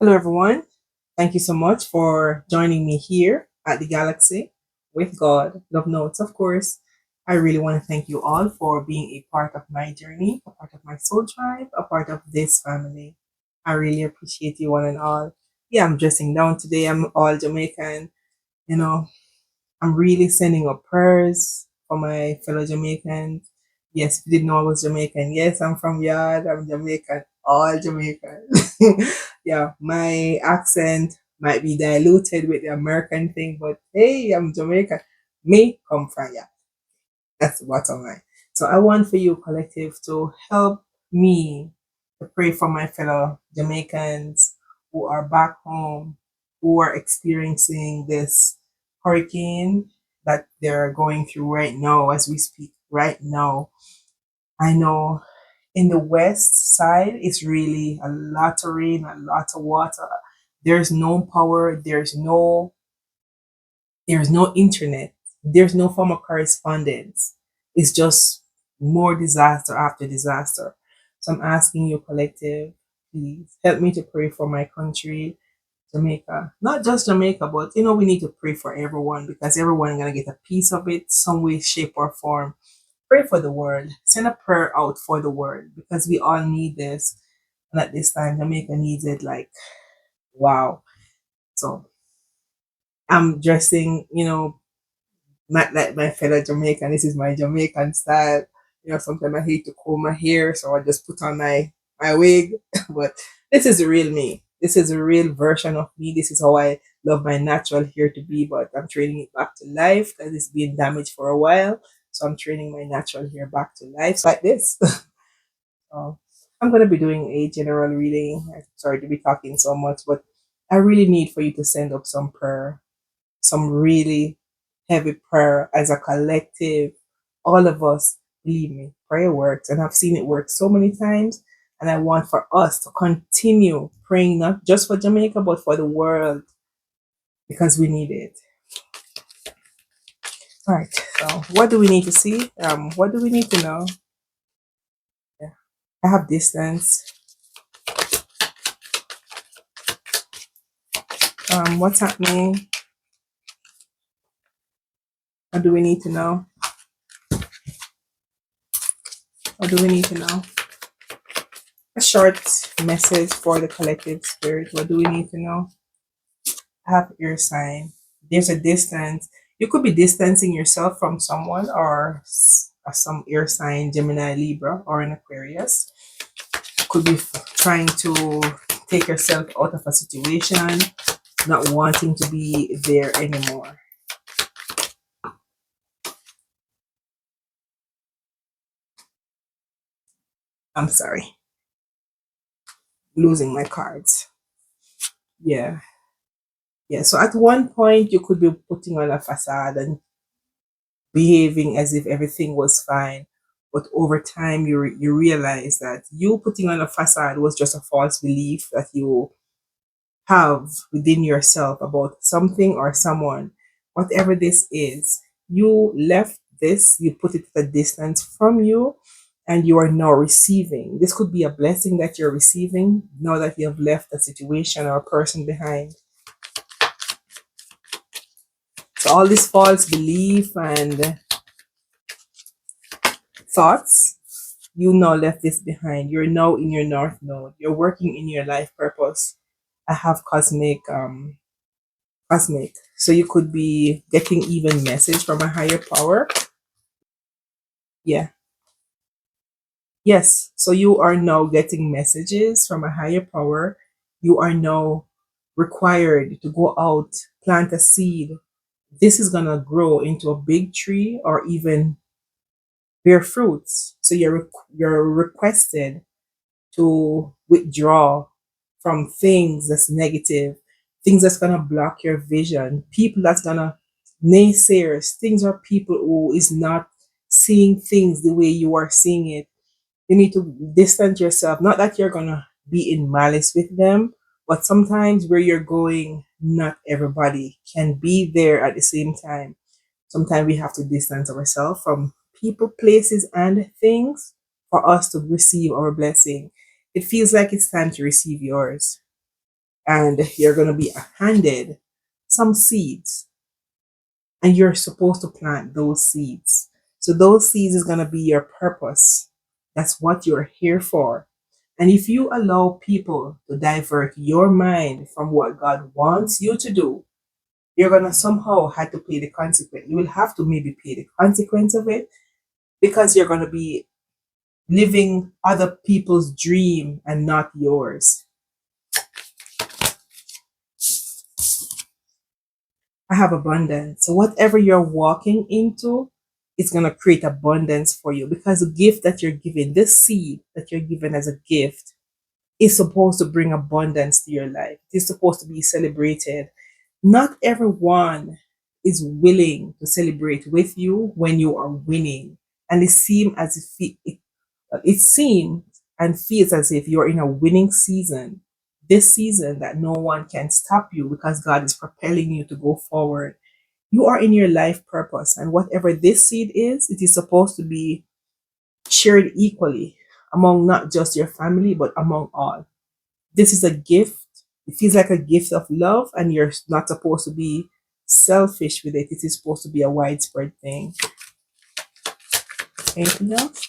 Hello, everyone. Thank you so much for joining me here at the Galaxy with God. Love Notes, of course. I really want to thank you all for being a part of my journey, a part of my soul tribe, a part of this family. I really appreciate you one and all. Yeah, I'm dressing down today. I'm all Jamaican. You know, I'm really sending up prayers for my fellow Jamaicans. Yes, if you didn't know I was Jamaican. Yes, I'm from Yard. I'm Jamaican. All Jamaican. Yeah, my accent might be diluted with the American thing, but hey, I'm Jamaican. Me come from Yard. That's the bottom line. So I want for you, collective, to help me to pray for my fellow Jamaicans who are back home, who are experiencing this hurricane that they're going through right now as we speak. Right now, I know in the west side, it's really a lot of rain, a lot of water. There's no power. There's no internet. There's no form of correspondence. It's just more disaster after disaster. So I'm asking you, collective, please help me to pray for my country, Jamaica. Not just Jamaica, but we need to pray for everyone because everyone gonna get a piece of it, some way, shape, or form. Pray for the world. Send a prayer out for the world because we all need this. And at this time, Jamaica needs it like wow. So I'm dressing, not like my fellow Jamaican. This is my Jamaican style. Sometimes I hate to comb my hair, so I just put on my wig. But this is the real me. This is a real version of me. This is how I love my natural hair to be. But I'm training it back to life because it's been damaged for a while. So I'm training my natural hair back to life so like this. So I'm gonna be doing a general reading. I'm sorry to be talking so much, but I really need for you to send up some prayer, some really heavy prayer as a collective. All of us, believe me, prayer works. And I've seen it work so many times. And I want for us to continue praying, not just for Jamaica, but for the world because we need it. All right. So, what do we need to see? What do we need to know? Yeah. I have distance. What's happening? What do we need to know? What do we need to know? A short message for the collective spirit. What do we need to know? Have ear sign. There's a distance. You could be distancing yourself from someone or some air sign, Gemini, Libra, or an Aquarius. Could be trying to take yourself out of a situation, not wanting to be there anymore. I'm sorry, losing my cards. Yeah. Yeah. So at one point, you could be putting on a facade and behaving as if everything was fine. But over time, you realize that you putting on a facade was just a false belief that you have within yourself about something or someone. Whatever this is, you left this, you put it at a distance from you, and you are now receiving. This could be a blessing that you're receiving now that you have left a situation or a person behind. So all this false belief and thoughts, you now left this behind. You're now in your north node. You're working in your life purpose. I have cosmic. So you could be getting even message from a higher power. Yeah. Yes. So you are now getting messages from a higher power. You are now required to go out, plant a seed. This is gonna grow into a big tree or even bear fruits. So you're requested to withdraw from things that's negative, things that's gonna block your vision, people that's gonna naysayers, things or people who is not seeing things the way you are seeing it. You need to distance yourself. Not that you're gonna be in malice with them, but sometimes where you're going, not everybody can be there at the same time. Sometimes we have to distance ourselves from people, places, and things for us to receive our blessing. It feels like it's time to receive yours. and you're going to be handed some seeds, and you're supposed to plant those seeds. So those seeds is going to be your purpose. That's what you're here for. And if you allow people to divert your mind from what God wants you to do, you're going to somehow have to pay the consequence. You will have to maybe pay the consequence of it, because you're going to be living other people's dream and not yours. I have abundance. So whatever you're walking into, it's going to create abundance for you, because the gift that you're given, this seed that you're given as a gift, is supposed to bring abundance to your life. It is supposed to be celebrated. Not everyone is willing to celebrate with you when you are winning. And it seems as if it seems and feels as if you're in a winning season. This season that no one can stop you, because God is propelling you to go forward. You are in your life purpose, and whatever this seed is, it is supposed to be shared equally among not just your family, but among all. This is a gift. It feels like a gift of love, and you're not supposed to be selfish with it. It is supposed to be a widespread thing. Anything else?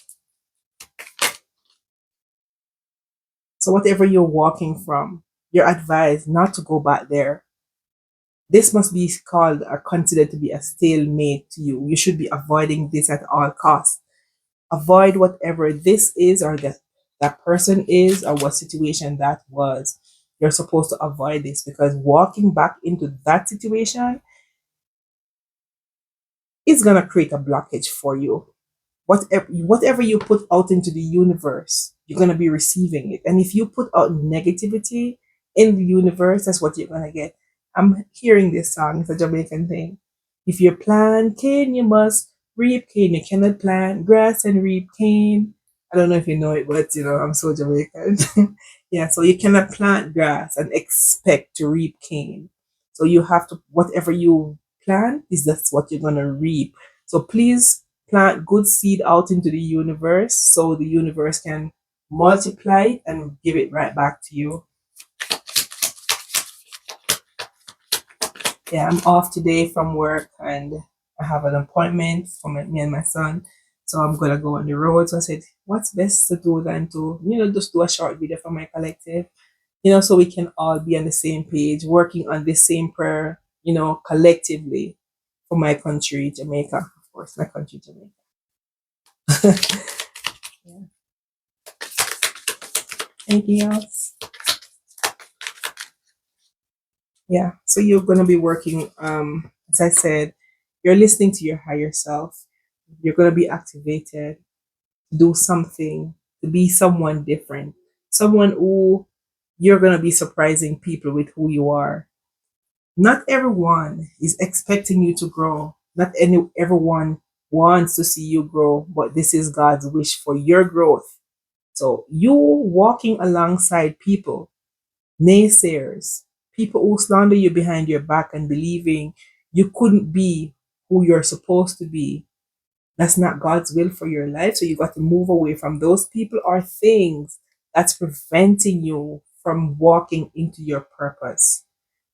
So, whatever you're walking from, you're advised not to go back there. This must be called or considered to be a stalemate to you. You should be avoiding this at all costs. Avoid whatever this is, or that person is, or what situation that was. You're supposed to avoid this, because walking back into that situation is going to create a blockage for you. Whatever you put out into the universe, you're going to be receiving it. And if you put out negativity in the universe, that's what you're going to get. I'm hearing this song. It's a Jamaican thing. If you plant cane, you must reap cane. You cannot plant grass and reap cane. I don't know if you know it, but I'm so Jamaican. Yeah, so you cannot plant grass and expect to reap cane. So you have to, whatever you plant is that's what you're going to reap. So please plant good seed out into the universe, so the universe can multiply it and give it right back to you. Yeah, I'm off today from work, and I have an appointment for me and my son. So I'm gonna go on the road. So I said, what's best to do than to, just do a short video for my collective, so we can all be on the same page, working on the same prayer, collectively for my country, Jamaica. Of course, my country, Jamaica. Yeah. Anything else? Yeah. So you're gonna be working, as I said, you're listening to your higher self. You're gonna be activated to do something, to be someone different. Someone who you're gonna be surprising people with who you are. Not everyone is expecting you to grow. Not everyone wants to see you grow, but this is God's wish for your growth. So you walking alongside people, naysayers, people who slander you behind your back and believing you couldn't be who you're supposed to be. That's not God's will for your life. So you got to move away from those people or things that's preventing you from walking into your purpose.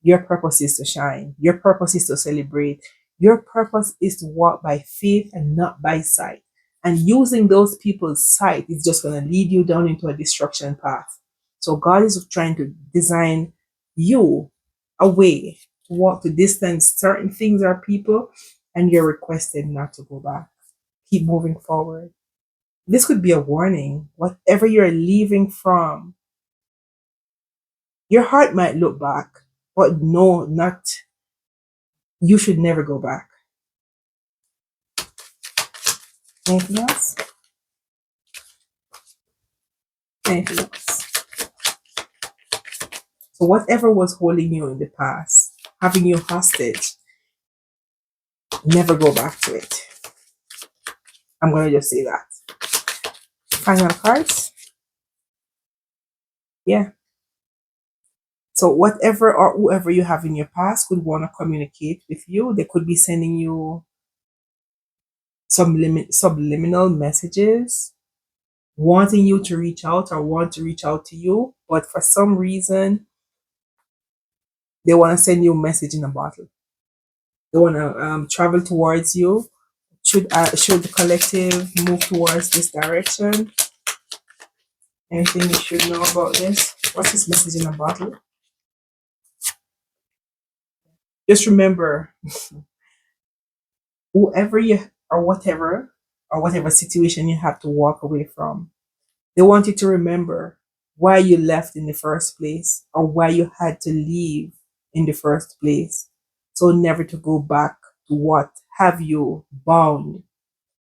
Your purpose is to shine. Your purpose is to celebrate. Your purpose is to walk by faith and not by sight. And using those people's sight is just going to lead you down into a destruction path. So God is trying to design you a way to walk to distance certain things or people, and you're requested not to go back. Keep moving forward. This could be a warning. Whatever you're leaving from, your heart might look back, but no, not, you should never go back. Anything else? Anything else? So whatever was holding you in the past, having you hostage, never go back to it. I'm going to just say that. Final cards. Yeah. So whatever or whoever you have in your past could want to communicate with you. They could be sending you some subliminal messages, wanting you to reach out or want to reach out to you, but for some reason They want to send you a message in a bottle. They want to travel towards you. Should the collective move towards this direction? Anything you should know about this? What's this message in a bottle? Just remember, whoever you or whatever situation you have to walk away from, they want you to remember why you left in the first place or why you had to leave in the first place. So never to go back to what have you bound.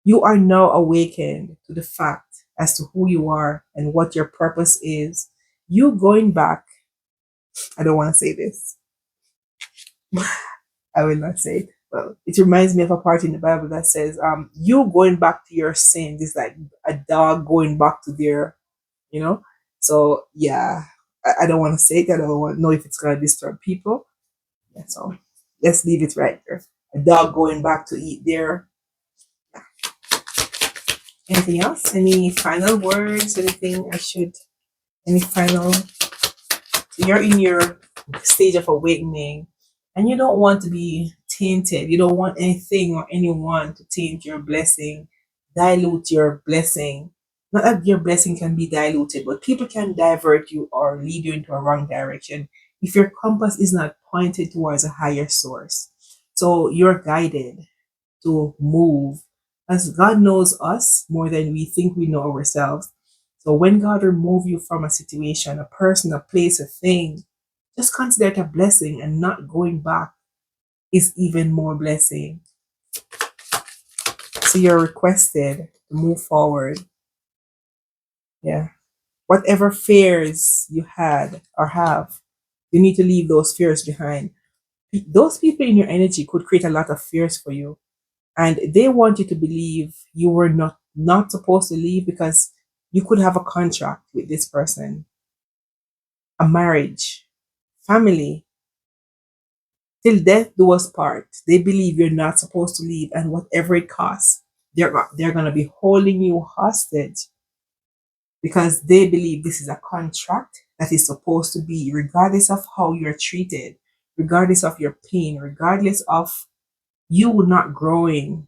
You are now awakened to the fact as to who you are and what your purpose is. You going back, I don't want to say this. I will not say it. Well, it reminds me of a part in the Bible that says, you going back to your sins is like a dog going back to their, you know? So yeah, I don't want to say it. I don't want to know if it's gonna disturb people. Yeah, so let's leave it right there. A dog going back to eat their. Anything else? Any final words? Anything I should? Any final? So you're in your stage of awakening, and you don't want to be tainted. You don't want anything or anyone to taint your blessing, dilute your blessing. Not that your blessing can be diluted, but people can divert you or lead you into a wrong direction if your compass is not pointed towards a higher source. So you're guided to move as God knows us more than we think we know ourselves. So when God remove you from a situation, a person, a place, a thing, just consider it a blessing, and not going back is even more blessing. So you're requested to move forward. Yeah. Whatever fears you had or have, you need to leave those fears behind. Those people in your energy could create a lot of fears for you, and they want you to believe you were not supposed to leave because you could have a contract with this person, a marriage, family, till death do us part. They believe you're not supposed to leave, and whatever it costs, they're gonna be holding you hostage because they believe this is a contract that is supposed to be, regardless of how you're treated, regardless of your pain, regardless of you not growing.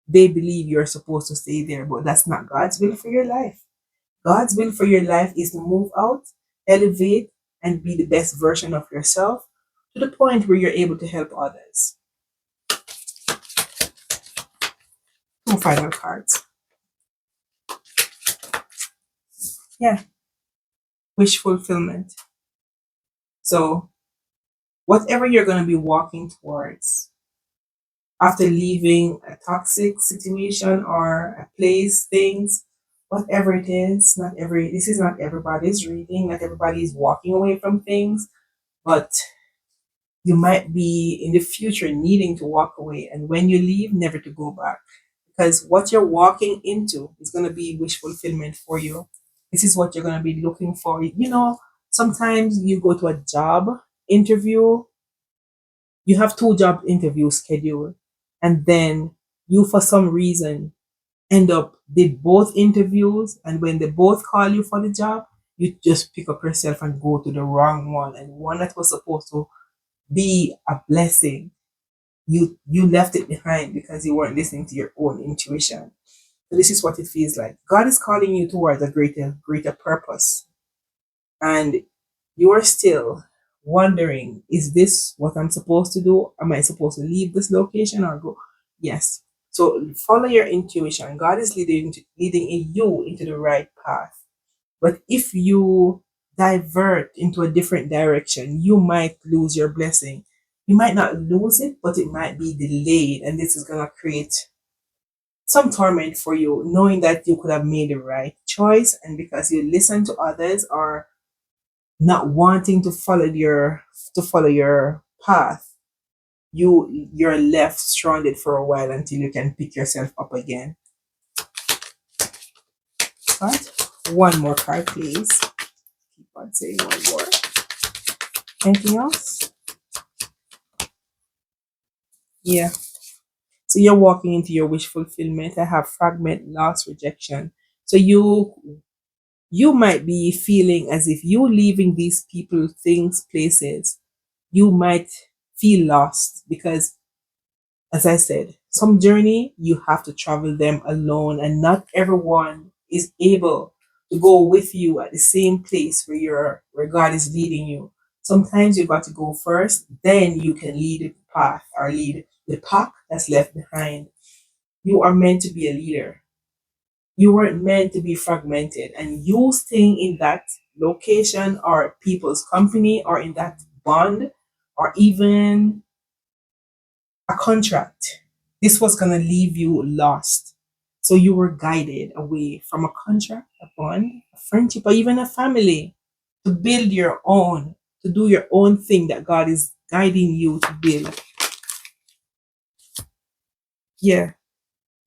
They believe you're supposed to stay there, but that's not God's will for your life. God's will for your life is to move out, elevate, and be the best version of yourself to the point where you're able to help others. Two final cards. Yeah, wish fulfillment. So, whatever you're going to be walking towards after leaving a toxic situation or a place, things, whatever it is, this is not everybody's reading, not everybody is walking away from things, but you might be in the future needing to walk away, and when you leave, never to go back, because what you're walking into is going to be wish fulfillment for you. This is what you're going to be looking for. Sometimes you go to a job interview, you have two job interviews scheduled, and then you for some reason end up did both interviews, and when they both call you for the job, you just pick up yourself and go to the wrong one, and one that was supposed to be a blessing, you left it behind because you weren't listening to your own intuition. So this is what it feels like. God is calling you towards a greater purpose, and you are still wondering, is this what I'm supposed to do? Am I supposed to leave this location or go? Yes. So follow your intuition. God is leading you into the right path. But if you divert into a different direction, you might lose your blessing. You might not lose it, but it might be delayed. And this is going to create some torment for you, knowing that you could have made the right choice. And because you listen to others or not wanting to follow your path, you're left stranded for a while until you can pick yourself up again. All right. One more card, please. Keep on saying one more. Anything else? Yeah. So you're walking into your wish fulfillment. I have fragment, loss, rejection. So you might be feeling as if you leaving these people, things, places you might feel lost because, as I said, some journey you have to travel them alone, and not everyone is able to go with you at the same place where God is leading you. Sometimes you got to go first, then you can lead the path or lead the pack that's left behind. You are meant to be a leader. You weren't meant to be fragmented, and you staying in that location or people's company or in that bond or even a contract. This was going to leave you lost. So you were guided away from a contract, a bond, a friendship, or even a family to build your own, to do your own thing that God is guiding you to build. Yeah,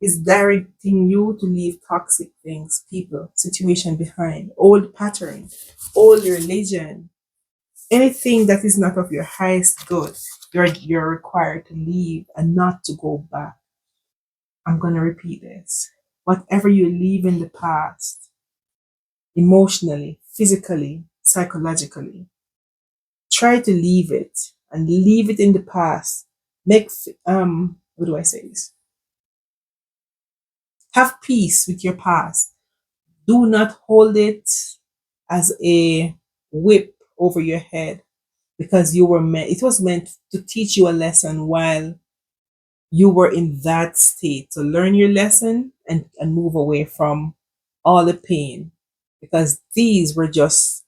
is directing you to leave toxic things, people, situation behind, old pattern, old religion, anything that is not of your highest good. You're required to leave and not to go back. I'm going to repeat this. Whatever you leave in the past, emotionally, physically, psychologically, try to leave it and leave it in the past. What do I say this? Have peace with your past. Do not hold it as a whip over your head because it was meant to teach you a lesson while you were in that state. To learn your lesson and move away from all the pain because these were just,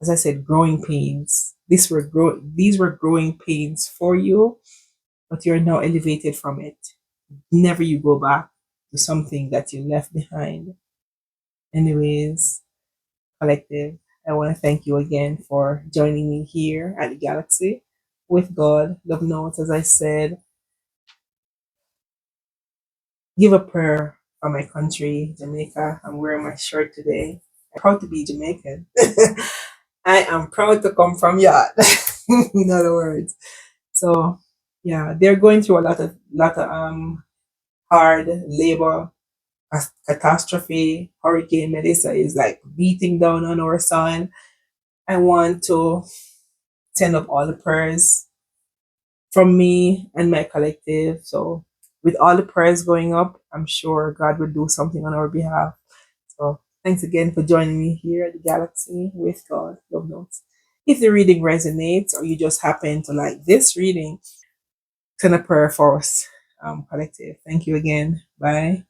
as I said, growing pains. These were growing pains for you, but you're now elevated from it. Never you go back to something that you left behind. Anyways, collective, I want to thank you again for joining me here at the Galaxy with God. Love notes, as I said, give a prayer for my country, Jamaica. I'm wearing my shirt today. I'm proud to be Jamaican. I am proud to come from Yacht. In other words. So yeah, they're going through a lot of hard labor catastrophe. Hurricane Melissa is like beating down on our soil. I want to send up all the prayers from me and my collective. So with all the prayers going up, I'm sure God will do something on our behalf. So thanks again for joining me here at the Galaxy with God. Love notes. If the reading resonates or you just happen to like this reading, send a prayer for us, collective. Thank you again. Bye.